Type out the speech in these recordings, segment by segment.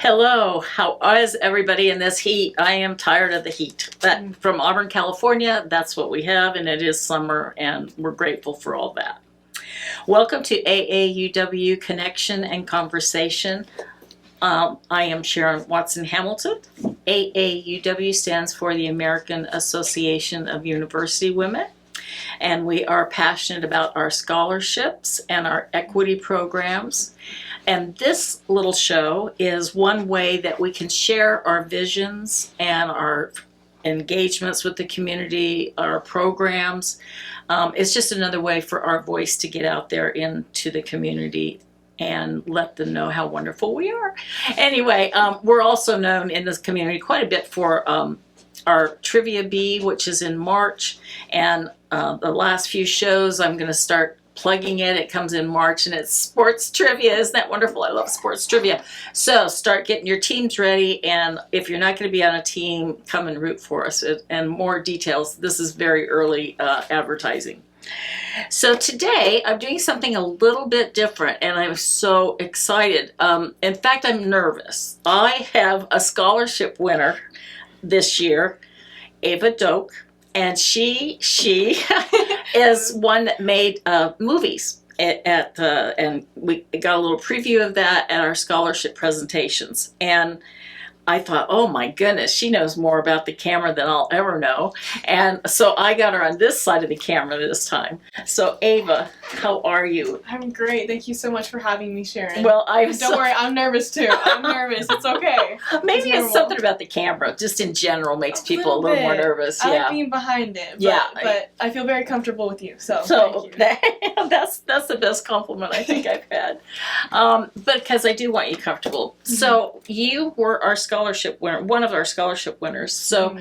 Hello, how is everybody in this heat? I am tired of the heat. But from Auburn, California, that's what we have, and it is summer, and we're grateful for all that. Welcome to AAUW Connection and Conversation. I am Sharon Watson Hamilton. AAUW stands for the American Association of University Women, and we are passionate about our scholarships and our equity programs. And this little show is one way that we can share our visions and our engagements with the community, our programs. It's just another way for our voice to get out there into the community and let them know how wonderful we are. Anyway, we're also known in this community quite a bit for our Trivia Bee, which is in March. And the last few shows, I'm going to start plugging it. It comes in March, and it's sports trivia. Isn't that wonderful? I love sports trivia. So start getting your teams ready, and if you're not going to be on a team, come and root for us. And more details. This is very early advertising. So today I'm doing something a little bit different, and I'm so excited. In fact, I'm nervous. I have a scholarship winner this year, Ava Doak. And she is one that made movies and we got a little preview of that at our scholarship presentations. And I thought, oh my goodness, she knows more about the camera than I'll ever know. And so I got her on this side of the camera this time. So Ava, how are you? I'm great. Thank you so much for having me, Sharon. Well, Don't worry, I'm nervous too. I'm nervous. It's okay. Maybe it's something about the camera, just in general, makes people a little more nervous. I like being behind it. But I feel very comfortable with you. So thank you. that's the best compliment I think I've had. But because I do want you comfortable. Mm-hmm. So you were our scholarship winner, one of our scholarship winners. So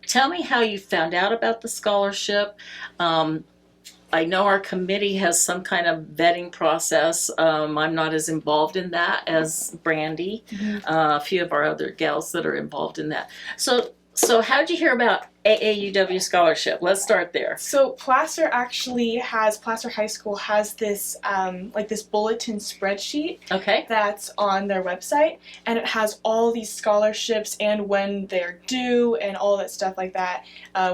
tell me how you found out about the scholarship. I know our committee has some kind of vetting process. I'm not as involved in that as Brandy, a few of our other gals that are involved in that. So how did you hear about AAUW scholarship? Let's start there. So Placer High School has this this bulletin spreadsheet that's on their website, and it has all these scholarships and when they're due and all that stuff like that,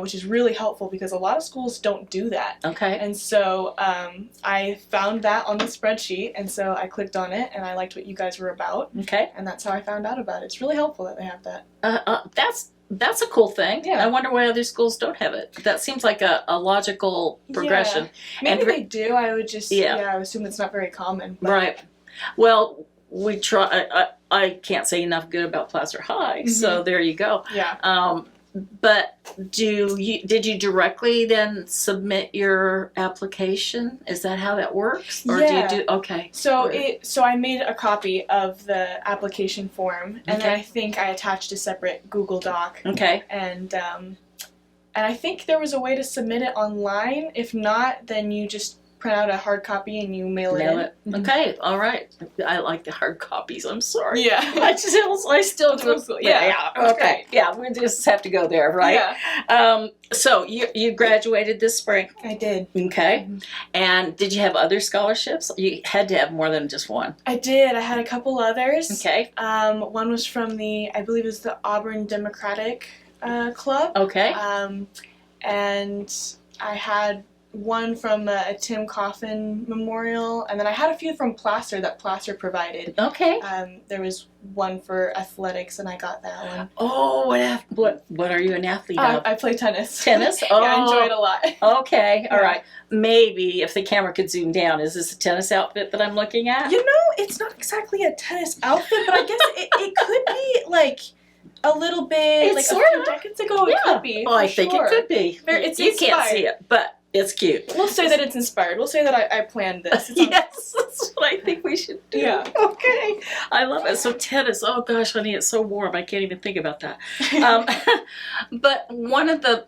which is really helpful because a lot of schools don't do that. And so I found that on the spreadsheet, and so I clicked on it, and I liked what you guys were about. And that's how I found out about it. It's really helpful that they have that. That's a cool thing. Yeah. I wonder why other schools don't have it. That seems like a logical progression. Yeah. Maybe they do. I would just I assume it's not very common. But. Right. Well, we try. I can't say enough good about Placer High. So there you go. Yeah. But did you directly then submit your application? Is that how that works? Or do you do So I made a copy of the application form, and then I think I attached a separate Google Doc. And I think there was a way to submit it online. If not, then you just print out a hard copy and you mail it in. Okay, all right. I like the hard copies. I'm sorry. Yeah. I still do. Yeah. Okay. Yeah, we just have to go there, right? Yeah. So you graduated this spring? I did. Okay. And did you have other scholarships? You had to have more than just one. I did. I had a couple others. Okay. One was from I believe it was the Auburn Democratic Club. Okay. And I had one from a Tim Coffin Memorial, and then I had a few from Placer that Placer provided. Okay. There was one for athletics, and I got that one. Oh, what are you an athlete of? I play tennis. Tennis? Oh. Yeah, I enjoy it a lot. Okay, all right. Maybe if the camera could zoom down, is this a tennis outfit that I'm looking at? You know, it's not exactly a tennis outfit, but I guess it could be like a little bit, it's like sort a few decades ago. It could be. Oh, I think it could be. It's you inspired. Can't see it, but it's cute. We'll say that it's inspired. We'll say that I planned this. Yes, that's what I think we should do. Yeah. Okay. I love it. So tennis, oh gosh, honey, it's so warm. I can't even think about that. But one of the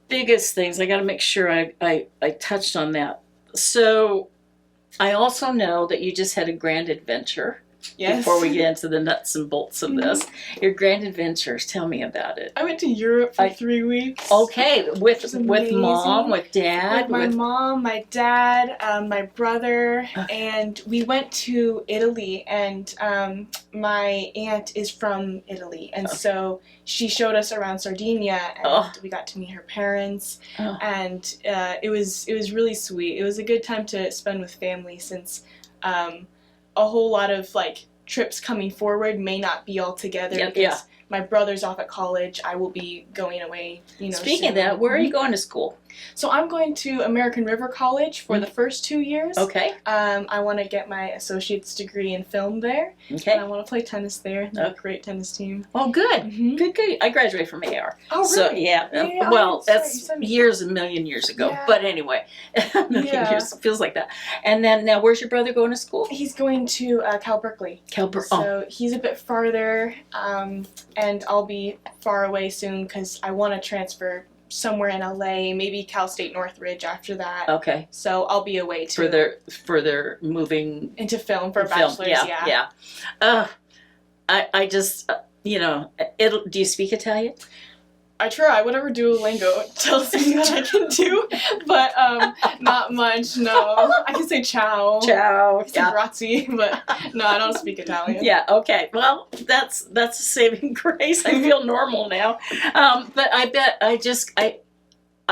biggest things, I got to make sure I touched on that. So I also know that you just had a grand adventure. Yes. Before we get into the nuts and bolts of this, your grand adventures. Tell me about it. I went to Europe for 3 weeks. Okay, with mom, with dad, with my mom, my dad, my brother, and we went to Italy. And my aunt is from Italy, and so she showed us around Sardinia, and we got to meet her parents, and it was really sweet. It was a good time to spend with family, since a whole lot of like trips coming forward may not be all together because my brother's off at college. I will be going away, Speaking soon. of that, where are you going to school? So I'm going to American River College for the first 2 years. Okay. I want to get my associate's degree in film there. Okay. And I want to play tennis there. They have a great tennis team. Oh, good. Good. I graduated from AR. Oh, really? So, yeah. Well, that's a million years ago. Yeah. But anyway, a million years feels like that. And then, now, where's your brother going to school? He's going to Cal Berkeley. So he's a bit farther, and I'll be far away soon because I want to transfer somewhere in LA, maybe Cal State Northridge after that. Okay. So I'll be away too. Further moving into film for a bachelor's. Yeah. I just do you speak Italian? I try. Whatever Duolingo tells me that I can do, but not much. No, I can say ciao. Ciao. I can say grazie, but no, I don't speak Italian. Yeah. Okay. Well, that's a saving grace. I feel normal now. But I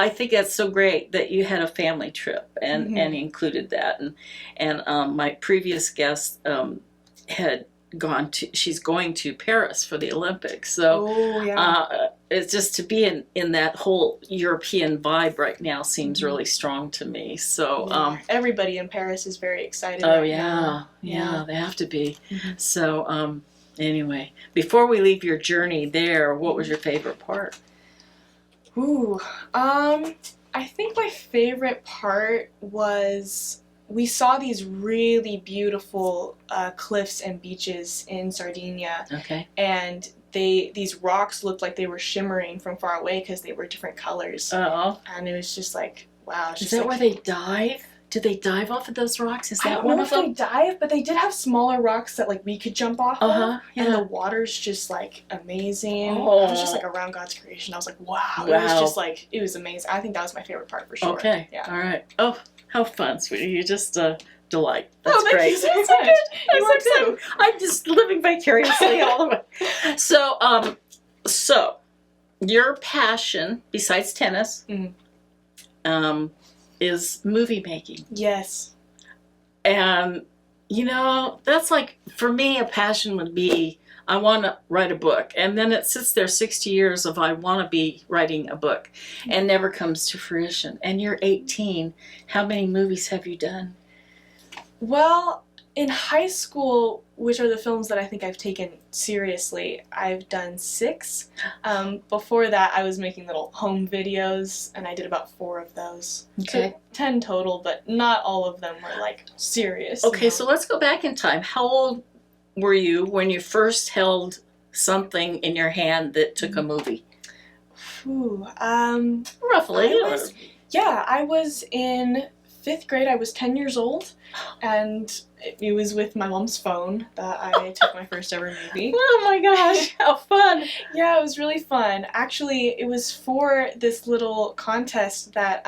think that's so great that you had a family trip and included that, and my previous guest had she's going to Paris for the Olympics. So it's just to be in that whole European vibe right now seems really strong to me. So everybody in Paris is very excited. Oh, now. Yeah, they have to be. So anyway, before we leave your journey there, what was your favorite part? I think my favorite part was we saw these really beautiful cliffs and beaches in Sardinia. Okay. And these rocks looked like they were shimmering from far away because they were different colors. Oh. And it was just like, wow. Is that where they dive? Do they dive off of those rocks? Is that one of them? I don't know if they dive, but they did have smaller rocks that like we could jump off of. Yeah. And the water's just like amazing. I was just like around God's creation. I was like, wow. It was just like, it was amazing. I think that was my favorite part for sure. Okay. Yeah. All right. Oh, how fun, sweetie. You just delight. That's great. Thank you so much. You are too. I'm just living vicariously all the way. So your passion, besides tennis, is movie making. Yes. And, that's like, for me, a passion would be, I want to write a book. And then it sits there 60 years of I want to be writing a book and never comes to fruition. And you're 18. How many movies have you done? Well, in high school, which are the films that I think I've taken seriously, I've done 6. Before that, I was making little home videos, and I did about 4 of those. Okay. So 10 total, but not all of them were, like, serious. Okay, so let's go back in time. How old were you when you first held something in your hand that took a movie? Roughly. I was in 5th grade. I was 10 years old, and it was with my mom's phone that I took my first ever movie. Oh my gosh, how fun! Yeah, it was really fun. Actually, it was for this little contest that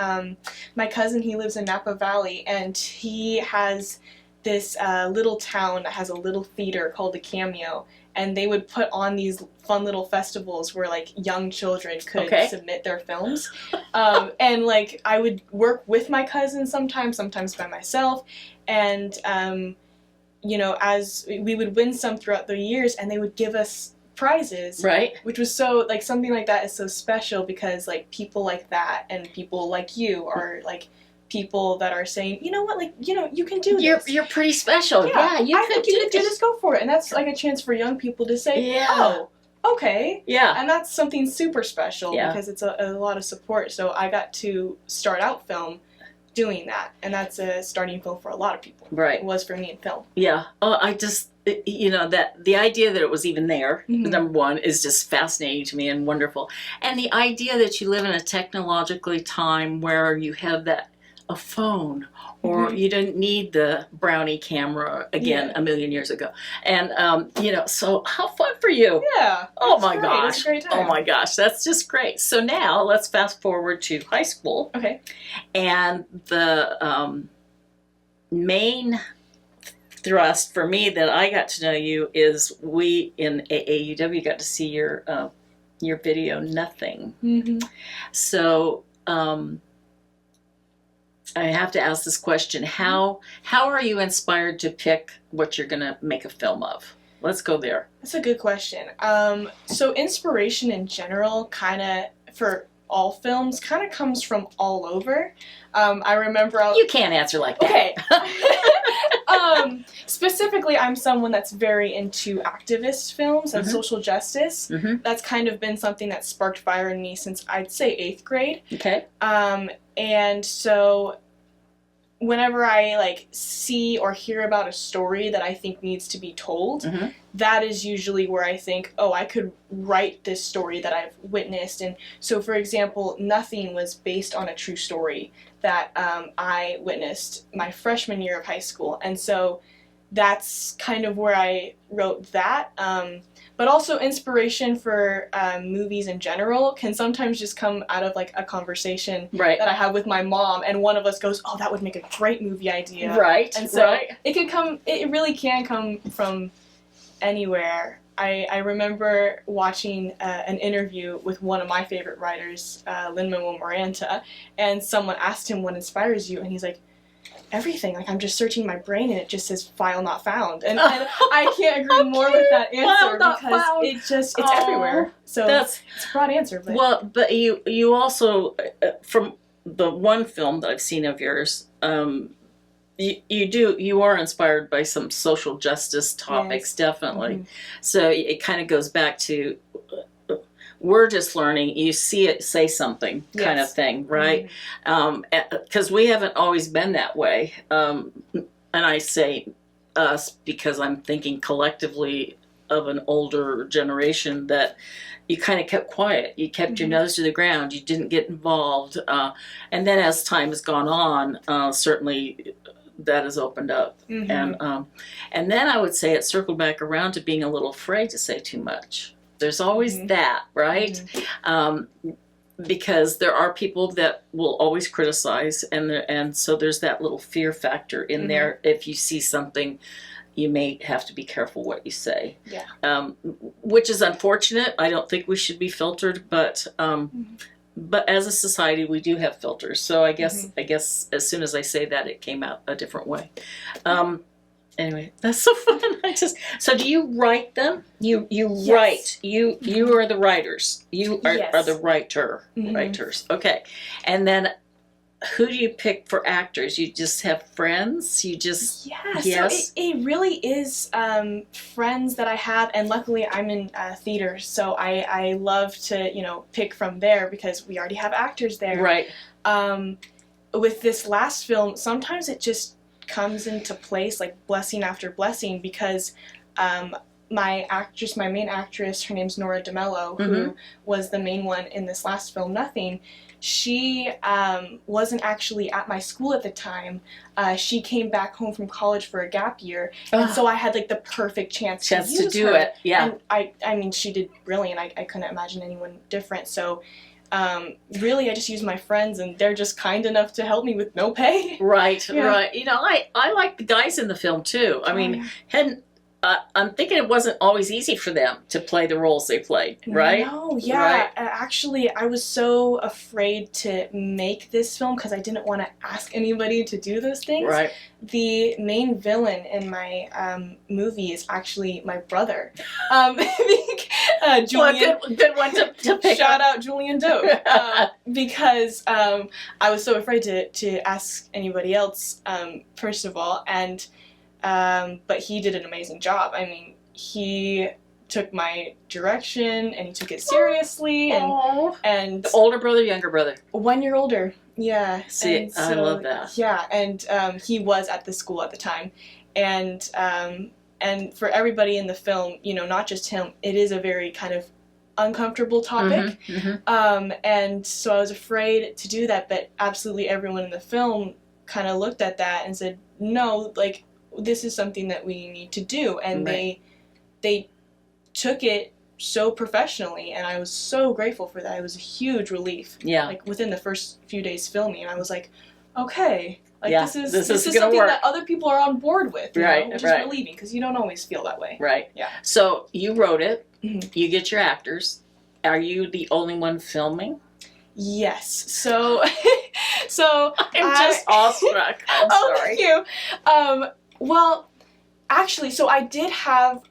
my cousin, he lives in Napa Valley, and he has this little town that has a little theater called the Cameo, and they would put on these fun little festivals where like young children could submit their films. And like I would work with my cousin sometimes by myself, and as we would win some throughout the years, and they would give us prizes, right? Which was so like something like that is so special because like people like that and people like you are like people that are saying, you know what, like, you can do this. You're pretty special. Yeah, I think you could do this. Go for it. And that's like a chance for young people to say, oh, okay. Yeah. And that's something super special because it's a lot of support. So I got to start out film doing that. And that's a starting film for a lot of people. Right. It was for me in film. Yeah. I just, that the idea that it was even there, number one, is just fascinating to me and wonderful. And the idea that you live in a technologically time where you have a phone or you didn't need the brownie camera again a million years ago. And, so how fun for you. Yeah. Oh my gosh. It's a great time. Oh my gosh. That's just great. So now let's fast forward to high school. Okay. And the main thrust for me that I got to know you is we in AAUW got to see your video, Nothing. So, I have to ask this question. How are you inspired to pick what you're going to make a film of? Let's go there. That's a good question. So inspiration in general, kind of, for all films, kind of comes from all over. I remember... You can't answer like that. Okay. Specifically, I'm someone that's very into activist films and social justice. That's kind of been something that sparked fire in me since, I'd say, 8th grade. Okay. And so whenever I see or hear about a story that I think needs to be told, that is usually where I think, oh, I could write this story that I've witnessed. And so, for example, Nothing was based on a true story that I witnessed my freshman year of high school. And so that's kind of where I wrote that. But also inspiration for movies in general can sometimes just come out of a conversation that I have with my mom, and one of us goes, oh, that would make a great movie idea. Right. And so it really can come from anywhere. I remember watching an interview with one of my favorite writers, Lin-Manuel Miranda, and someone asked him what inspires you, and he's like, everything. I'm just searching my brain and it just says file not found. And I can't agree more with that answer because it's everywhere. So it's a broad answer. But. Well, but you also, from the one film that I've seen of yours, you are inspired by some social justice topics, definitely. So it kind of goes back to, we're just learning, you see it, say something kind of thing, right? Because we haven't always been that way. And I say us because I'm thinking collectively of an older generation that you kind of kept quiet. You kept your nose to the ground. You didn't get involved. And then as time has gone on, certainly that has opened up. And then I would say it circled back around to being a little afraid to say too much. There's always that, right? Because there are people that will always criticize, and so there's that little fear factor in there. If you see something, you may have to be careful what you say. Which is unfortunate. I don't think we should be filtered, but as a society, we do have filters. So I guess as soon as I say that, it came out a different way. Anyway, that's so fun. So do you write them? You write. You are the writers. You are the writers. Okay. And then who do you pick for actors? You just have friends? You just... So it really is friends that I have, and luckily I'm in theater, so I love to, pick from there because we already have actors there. Right. With this last film, sometimes it just comes into place like blessing after blessing because my main actress, her name's Nora DeMello, who was the main one in this last film, Nothing. She wasn't actually at my school at the time. She came back home from college for a gap year, and so I had the perfect chance to do her. It. Yeah. And I mean, she did brilliant. I couldn't imagine anyone different. So. Really, I just use my friends, and they're just kind enough to help me with no pay. Right. I like the guys in the film, too. I mean, I'm thinking it wasn't always easy for them to play the roles they played, right? No, yeah. Right. Actually, I was so afraid to make this film because I didn't want to ask anybody to do those things. Right. The main villain in my movie is actually my brother. Julian. Well, good one to pick Shout out Julian Doak. Because I was so afraid to ask anybody else, first of all, and... but he did an amazing job. I mean, he took my direction and he took it seriously. And the older brother, younger brother? 1 year older. Yeah. See, I love that. Yeah, and he was at the school at the time. And for everybody in the film, not just him, it is a very kind of uncomfortable topic. And so I was afraid to do that, but absolutely everyone in the film kind of looked at that and said, no, like, this is something that we need to do. And they took it so professionally, and I was so grateful for that. It was a huge relief. Yeah. Like, within the first few days filming, I was like, okay, like, this is something work. That other people are on board with, right, which is relieving, because you don't always feel that way. Right. Yeah. So you wrote it. You get your actors. Are you the only one filming? Yes. So, I'm just awestruck. I'm sorry. Thank you. Well, actually, so I did have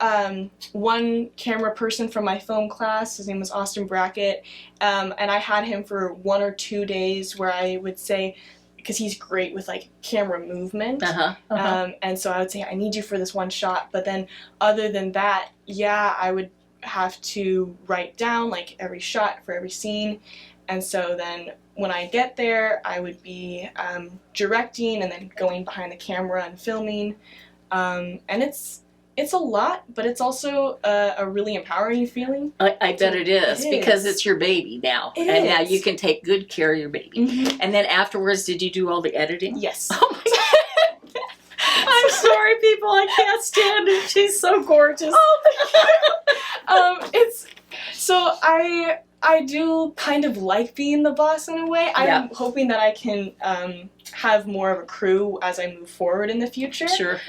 one camera person from my film class. His name was Austin Brackett, and I had him for 1 or 2 days where I would say, because he's great with like camera movement, and so I would say, I need you for this one shot. But then, other than that, yeah, I would have to write down like every shot for every scene, and so then when I get there, I would be directing and then going behind the camera and filming. And it's a lot, but it's also a really empowering feeling. I bet it is, because it's your baby now. Now you can take good care of your baby. And then afterwards, did you do all the editing? Yes. Oh my God. I'm sorry, people. I can't stand her. She's so gorgeous. Oh, so I do kind of like being the boss in a way. I'm hoping that I can have more of a crew as I move forward in the future. Sure.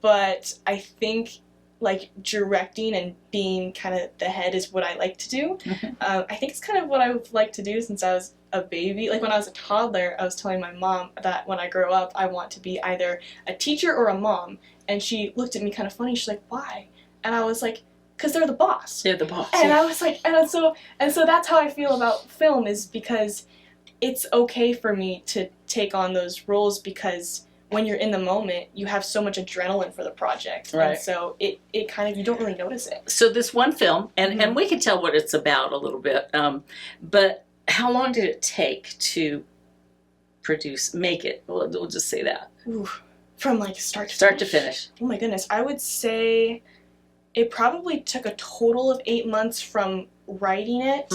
But I think like directing and being kind of the head is what I like to do. I think it's kind of what I've liked to do since I was a baby. Like when I was a toddler, I was telling my mom that when I grow up, I want to be either a teacher or a mom. And she looked at me kind of funny. She's like, why? And I was like, because they're the boss. They're the boss. And I was like, and so that's how I feel about film, is because it's okay for me to take on those roles, because when you're in the moment, you have so much adrenaline for the project. Right. And so it kind of, you don't really notice it. So this one film, and we can tell what it's about a little bit, but how long did it take to make it? We'll just say that. Ooh, from like start to finish. Oh my goodness. I would say it probably took a total of 8 months from writing it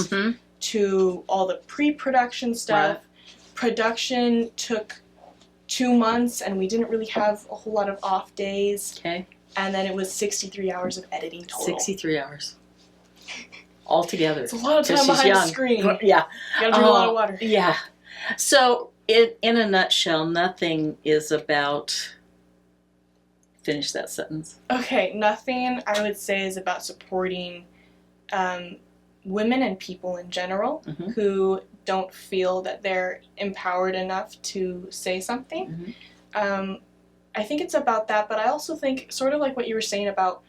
to all the pre-production stuff. Right. Production took 2 months, and we didn't really have a whole lot of off days. Okay. And then it was 63 hours of editing total. 63 hours. All together. It's a lot of time behind the screen. Yeah. You gotta drink a lot of water. Yeah. So, in a nutshell, nothing is about... Finish that sentence. Okay, nothing, I would say, is about supporting women and people in general who don't feel that they're empowered enough to say something. I think it's about that, but I also think, sort of like what you were saying about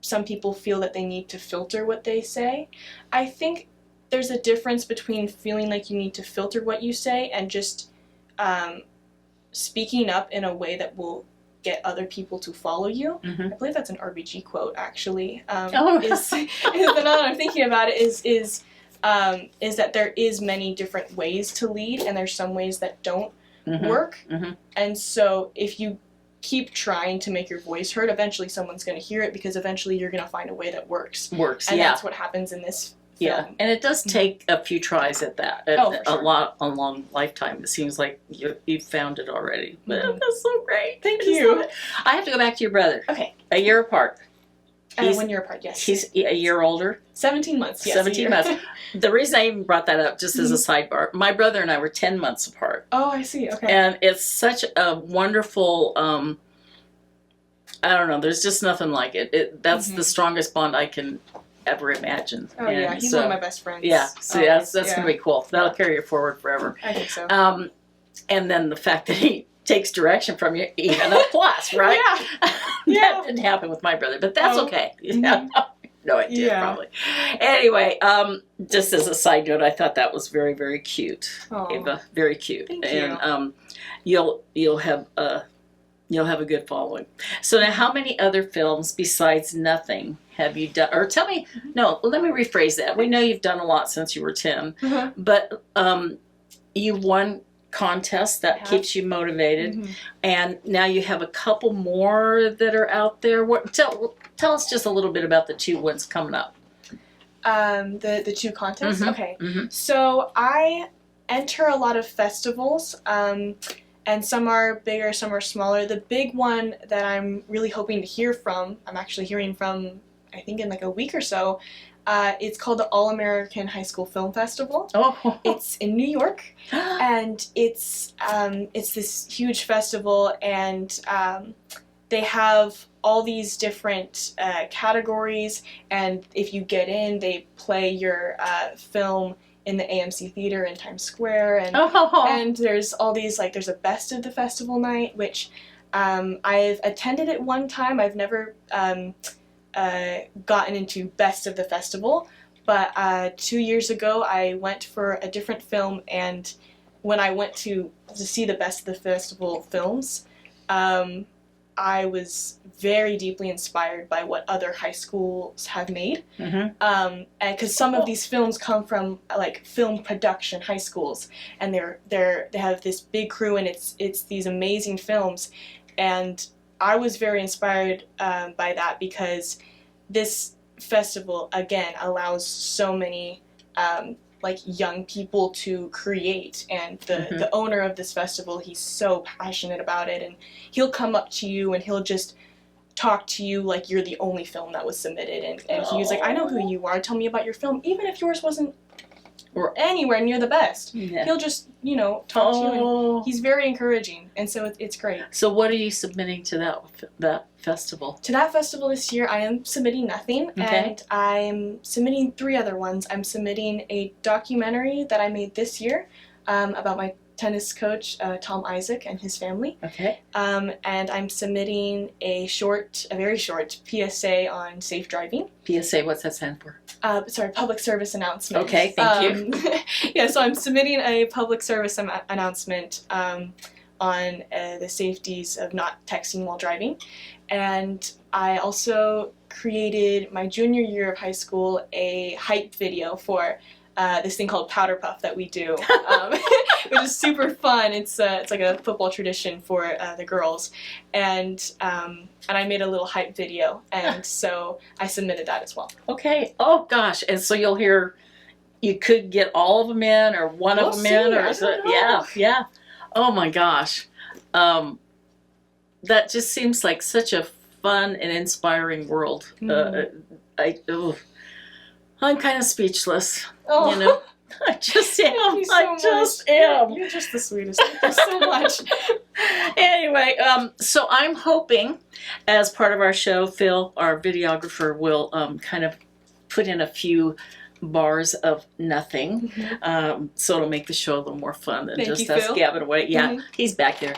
some people feel that they need to filter what they say. I think there's a difference between feeling like you need to filter what you say and just speaking up in a way that will get other people to follow you. I believe that's an RBG quote, actually. The now that I'm thinking about it, is that there is many different ways to lead, and there's some ways that don't work. And so if you keep trying to make your voice heard, eventually someone's going to hear it, because eventually you're going to find a way that works. And that's what happens in this film. Yeah, and it does take a few tries at that. A long lifetime. It seems like you've found it already. But that's so great. Thank you. I have to go back to your brother. Okay. A year apart. 1 year apart, yes. He's a year older? 17 months, yes. 17 months. The reason I even brought that up, just as a sidebar, my brother and I were 10 months apart. Oh, I see, okay. And it's such a wonderful, I don't know, there's just nothing like it. That's the strongest bond I can ever imagine. Oh, and yeah, he's one of my best friends. Yeah, so that's going to be cool. That'll carry you forward forever. I think so. And then the fact that he takes direction from you, even a plus, right? That didn't happen with my brother, but that's okay. No, it did, probably. Anyway, just as a side note, I thought that was very, very cute. Ava, very cute. Thank you. And you'll have a good following. So now, how many other films besides Nothing have you done? Or tell me, no, let me rephrase that. We know you've done a lot since you were 10, but you won contests that keeps you motivated, and now you have a couple more that are out there. Tell us just a little bit about the 2 ones coming up. The 2 contests? Okay. So I enter a lot of festivals, And some are bigger, some are smaller. The big one that I'm really hoping to hear from, I'm actually hearing from, I think in like a week or so, it's called the All-American High School Film Festival. Oh. It's in New York, and it's this huge festival, and they have all these different categories, and if you get in, they play your film in the AMC Theater in Times Square, and there's all these, like, there's a best of the festival night, which I've attended it one time. I've never gotten into best of the festival, but 2 years ago I went for a different film, and when I went to see the best of the festival films, I was very deeply inspired by what other high schools have made, and because some of these films come from like film production high schools, and they have this big crew, and it's these amazing films, and I was very inspired by that, because this festival again allows so many like young people to create, and the owner of this festival, he's so passionate about it, and he'll come up to you and he'll just talk to you like you're the only film that was submitted, and he was like, I know who you are, tell me about your film, even if yours wasn't anywhere near the best. He'll just, talk to you, and he's very encouraging, and so it's great. So what are you submitting to that festival? To that festival this year, I am submitting nothing, and I'm submitting 3 other ones. I'm submitting a documentary that I made this year about my tennis coach, Tom Isaac, and his family. And I'm submitting a very short PSA on safe driving. PSA, what's that stand for? Public service announcement. Okay, thank you. Yeah, so I'm submitting a public service announcement on the safeties of not texting while driving. And I also created, my junior year of high school, a hype video for this thing called Powder Puff that we do, which is super fun. It's like a football tradition for the girls, and I made a little hype video, and so I submitted that as well. Okay. Oh gosh, and so you'll hear, you could get all of them in, or one of them in, or yeah. Oh my gosh, that just seems like such a fun and inspiring world. I'm kind of speechless, I just am. You're just the sweetest. Thank you so much. Anyway, so I'm hoping, as part of our show, Phil, our videographer, will kind of put in a few bars of nothing, so it'll make the show a little more fun than just us gabbing away. Yeah, he's back there.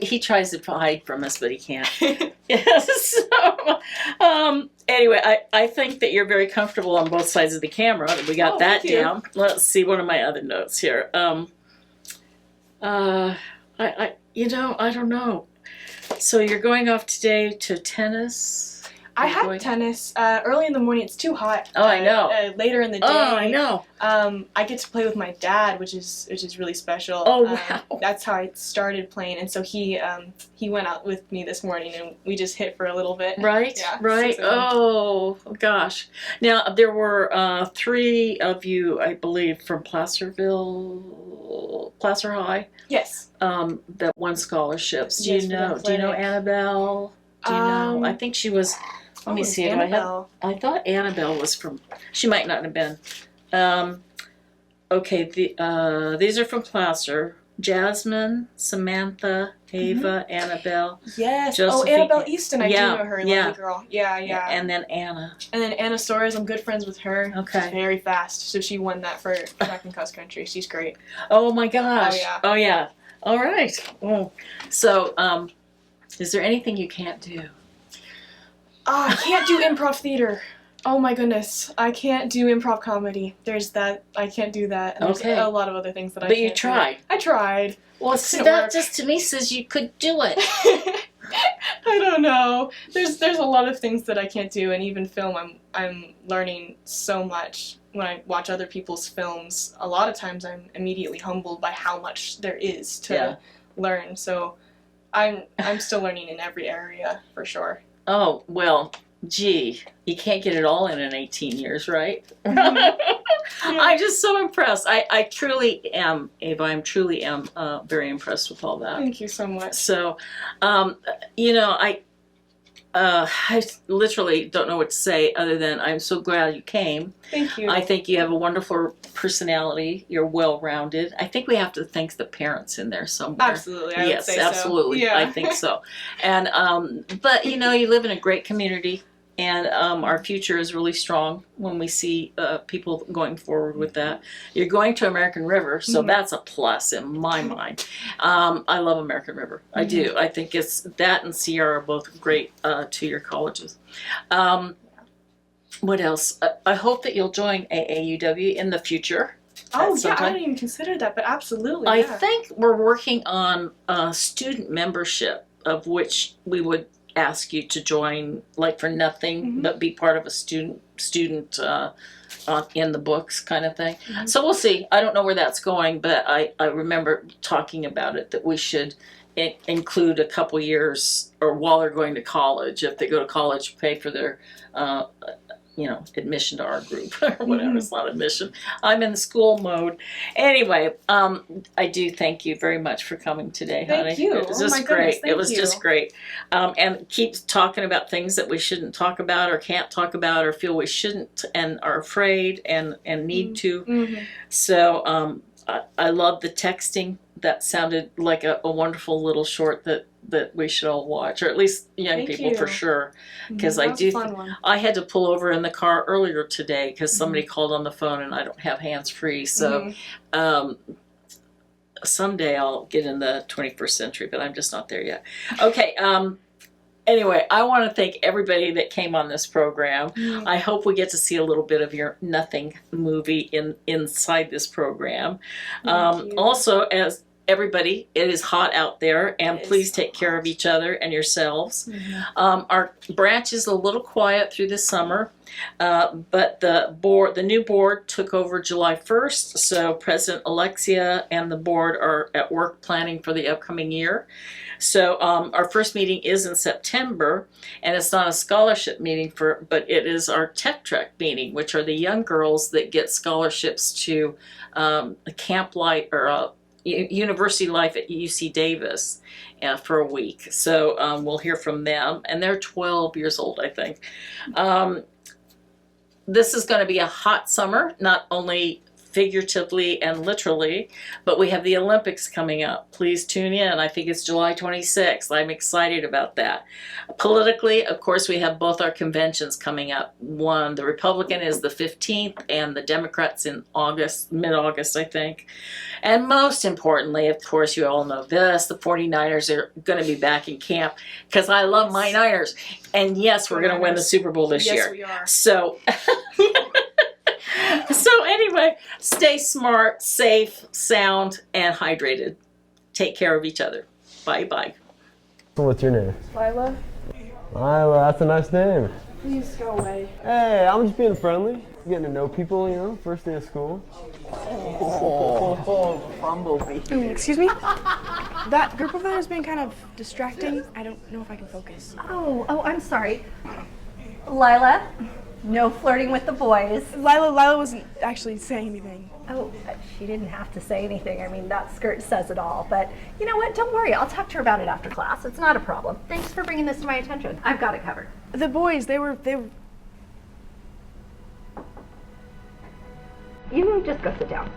He tries to hide from us, but he can't. So, anyway, I think that you're very comfortable on both sides of the camera. We got that down. Let's see, one of my other notes here. I don't know. So you're going off today to tennis? I have tennis early in the morning. It's too hot. Oh, I know. Later in the day. Oh, I know. I get to play with my dad, which is really special. Oh, wow. That's how I started playing, and so he went out with me this morning, and we just hit for a little bit. Right. Yeah. Right. Oh gosh. Now there were 3 of you, I believe, from Placer High. Yes. That won scholarships. Do you know Annabelle? Do you know? I think she was. Let me see. I thought Annabelle was from. She might not have been. Okay. These are from Placer. Jasmine, Samantha, Ava, Annabelle. Yes. Josephine. Annabelle Easton. I do know her. Lovely girl. Yeah. And then Anna. And then Anna Soares. I'm good friends with her. Okay. She's very fast. So she won that for track and cross country. She's great. Oh my gosh. Oh yeah. Oh yeah. All right. Oh. So, is there anything you can't do? I can't do improv theater. Oh my goodness. I can't do improv comedy. There's that. I can't do that. And there's a lot of other things that I can't do. But you tried. I tried. Well, see, that just to me says you could do it. I don't know. There's a lot of things that I can't do, and even film, I'm learning so much. When I watch other people's films, a lot of times I'm immediately humbled by how much there is to learn. So I'm still learning in every area, for sure. Oh, well, gee, you can't get it all in 18 years, right? Yeah. I'm just so impressed. I truly am, Ava. I truly am very impressed with all that. Thank you so much. So, I literally don't know what to say other than I'm so glad you came. Thank you. I think you have a wonderful personality. You're well-rounded. I think we have to thank the parents in there somewhere. Absolutely, I yes, would say absolutely. so. Yeah. I think so. And but you live in a great community, and our future is really strong when we see people going forward with that. You're going to American River, so that's a plus in my mind. I love American River. I do. I think it's that and Sierra are both great 2-year colleges. What else? I hope that you'll join AAUW in the future. Oh, yeah, I didn't even consider that, but absolutely. I think we're working on student membership, of which we would ask you to join, like for nothing, but be part of a student in the books kind of thing. So we'll see. I don't know where that's going, but I remember talking about it, that we should include a couple years, or while they're going to college, if they go to college, pay for their admission to our group or whatever. It's not admission. I'm in the school mode. Anyway, I do thank you very much for coming today, honey. Thank you. It was just great. It was just great. And keep talking about things that we shouldn't talk about, or can't talk about, or feel we shouldn't, and are afraid and need to. So I love the texting. That sounded like a wonderful little short that we should all watch, or at least young people for sure. Because I do. I had to pull over in the car earlier today because somebody called on the phone, and I don't have hands free. So someday I'll get in the 21st century, but I'm just not there yet. Okay. Anyway, I want to thank everybody that came on this program. I hope we get to see a little bit of your Nothing movie inside this program. Also, as everybody, it is hot out there, and please take care of each other and yourselves. Our branch is a little quiet through the summer, but the new board took over July 1st, so President Alexia and the board are at work planning for the upcoming year. So our first meeting is in September, and it's not a scholarship meeting but it is our Tech Trek meeting, which are the young girls that get scholarships to a camp life or university life at UC Davis for a week. So we'll hear from them, and they're 12 years old, I think. This is going to be a hot summer, not only figuratively and literally, but we have the Olympics coming up. Please tune in. I think it's July 26th. I'm excited about that. Politically, of course, we have both our conventions coming up. One, the Republican is the 15th, and the Democrats in August, mid-August, I think. And most importantly, of course, you all know this, the 49ers are going to be back in camp, because I love my Niners. And yes, we're going to win the Super Bowl this year. Yes, we are. So anyway, stay smart, safe, sound, and hydrated. Take care of each other. Bye-bye. What's your name? Lila, Lila, that's a nice name. please go away. Hey, I'm just being friendly, getting to know people, first day of school. Bumblebee. Excuse me? That group over there has been kind of distracting. I don't know if I can focus. Oh, I'm sorry. Lila, no flirting with the boys. Lila wasn't actually saying anything. Oh, she didn't have to say anything. I mean, that skirt says it all. But you know what? Don't worry. I'll talk to her about it after class. It's not a problem. Thanks for bringing this to my attention. I've got it covered. The boys, they were. You can just go sit down.